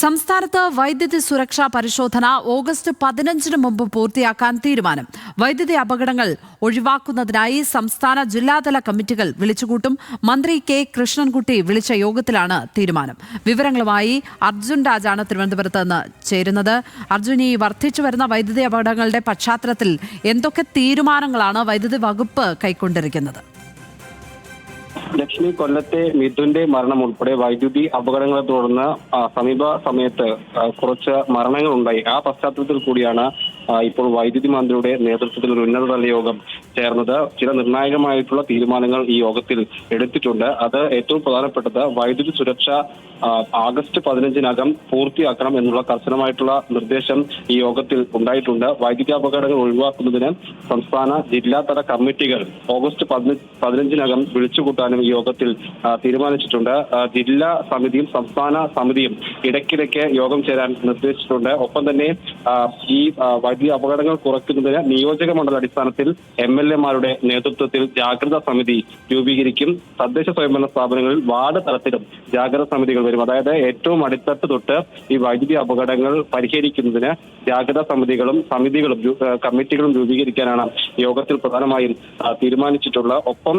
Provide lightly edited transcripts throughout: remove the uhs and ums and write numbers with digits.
സംസ്ഥാനത്ത് വൈദ്യുതി സുരക്ഷാ പരിശോധന ഓഗസ്റ്റ് 15 മുമ്പ് പൂർത്തിയാക്കാൻ തീരുമാനം. വൈദ്യുതി അപകടങ്ങൾ ഒഴിവാക്കുന്നതിനായി സംസ്ഥാന ജില്ലാതല കമ്മിറ്റികൾ വിളിച്ചുകൂട്ടും. മന്ത്രി കെ കൃഷ്ണൻകുട്ടി വിളിച്ച യോഗത്തിലാണ് തീരുമാനം. വിവരങ്ങളുമായി അർജുൻ രാജാണ് തിരുവനന്തപുരത്ത് നിന്ന് ചേരുന്നത്. അർജുൻ, ഈ വർദ്ധിച്ചു വരുന്ന വൈദ്യുതി അപകടങ്ങളുടെ പശ്ചാത്തലത്തിൽ എന്തൊക്കെ തീരുമാനങ്ങളാണ് വൈദ്യുതി വകുപ്പ് കൈക്കൊണ്ടിരിക്കുന്നത്? ലക്ഷ്മി, കൊല്ലത്തെ മിഥുന്റെ മരണം ഉൾപ്പെടെ വൈദ്യുതി അപകടങ്ങളെ തുടർന്ന് സമീപ സമയത്ത് കുറച്ച് മരണങ്ങൾ ഉണ്ടായി. ആ പശ്ചാത്തലത്തിൽ കൂടിയാണ് ഇപ്പോൾ വൈദ്യുതി മന്ത്രിയുടെ നേതൃത്വത്തിൽ ഒരു ഉന്നതതല യോഗം ചേർന്നത്. ചില നിർണായകമായിട്ടുള്ള തീരുമാനങ്ങൾ ഈ യോഗത്തിൽ എടുത്തിട്ടുണ്ട്. അത് ഏറ്റവും പ്രധാനപ്പെട്ടത് വൈദ്യുതി സുരക്ഷ ആഗസ്റ്റ് 15-നകം പൂർത്തിയാക്കണം എന്നുള്ള കർശനമായിട്ടുള്ള നിർദ്ദേശം ഈ യോഗത്തിൽ ഉണ്ടായിട്ടുണ്ട്. വൈദ്യുതി അപകടങ്ങൾ ഒഴിവാക്കുന്നതിന് സംസ്ഥാന ജില്ലാതല കമ്മിറ്റികൾ ഓഗസ്റ്റ് 15-നകം വിളിച്ചുകൂട്ടാനും ഈ യോഗത്തിൽ തീരുമാനിച്ചിട്ടുണ്ട്. ജില്ലാ സമിതിയും സംസ്ഥാന സമിതിയും ഇടയ്ക്കിടയ്ക്ക് യോഗം ചേരാൻ നിർദ്ദേശിച്ചിട്ടുണ്ട്. ഒപ്പം തന്നെ ഈ വൈദ്യുതി അപകടങ്ങൾ കുറയ്ക്കുന്നതിന് നിയോജക മണ്ഡല അടിസ്ഥാനത്തിൽ MLA-മാരുടെ നേതൃത്വത്തിൽ ജാഗ്രതാ സമിതി രൂപീകരിക്കും. തദ്ദേശ സ്വയംഭരണ സ്ഥാപനങ്ങളിൽ വാർഡ് തലത്തിലും ജാഗ്രതാ സമിതികൾ വരും. അതായത് ഏറ്റവും അടിത്തട്ട് തൊട്ട് ഈ വൈദ്യുതി അപകടങ്ങൾ പരിഹരിക്കുന്നതിന് ജാഗ്രതാ സമിതികളും കമ്മിറ്റികളും രൂപീകരിക്കാനാണ് യോഗത്തിൽ പ്രധാനമായും തീരുമാനിച്ചിട്ടുള്ളത്. ഒപ്പം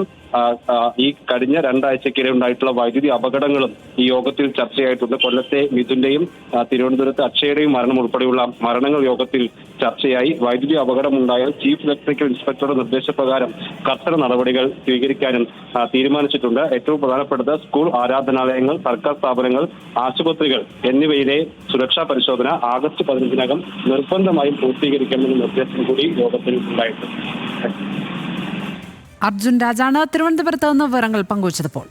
ഈ കഴിഞ്ഞ 2 ആഴ്ചക്കിടെ ഉണ്ടായിട്ടുള്ള വൈദ്യുതി അപകടങ്ങളും ഈ യോഗത്തിൽ ചർച്ചയായിട്ടുണ്ട്. കൊല്ലത്തെ മിഥുന്റെയും തിരുവനന്തപുരത്ത് അക്ഷയുടെയും മരണം ഉൾപ്പെടെയുള്ള മരണങ്ങൾ യോഗത്തിൽ ചർച്ചയായി. വൈദ്യുതി അപകടമുണ്ടായാൽ ചീഫ് ഇലക്ട്രിക്കൽ ഇൻസ്പെക്ടറുടെ നിർദ്ദേശപ്രകാരം കർശന നടപടികൾ സ്വീകരിക്കാനും തീരുമാനിച്ചിട്ടുണ്ട്. ഏറ്റവും പ്രധാനപ്പെട്ടത് സ്കൂൾ, ആരാധനാലയങ്ങൾ, സർക്കാർ സ്ഥാപനങ്ങൾ, ആശുപത്രികൾ എന്നിവയിലെ സുരക്ഷാ പരിശോധന ആഗസ്റ്റ് 15-നകം നിർബന്ധമായും പൂർത്തീകരിക്കണമെന്ന നിർദ്ദേശം കൂടി യോഗത്തിൽ ഉണ്ടായിട്ടുണ്ട്. അർജുൻ രാജാണ് തിരുവനന്തപുരത്ത് നിന്ന് വിവരങ്ങൾ പങ്കുവച്ചപ്പോൾ.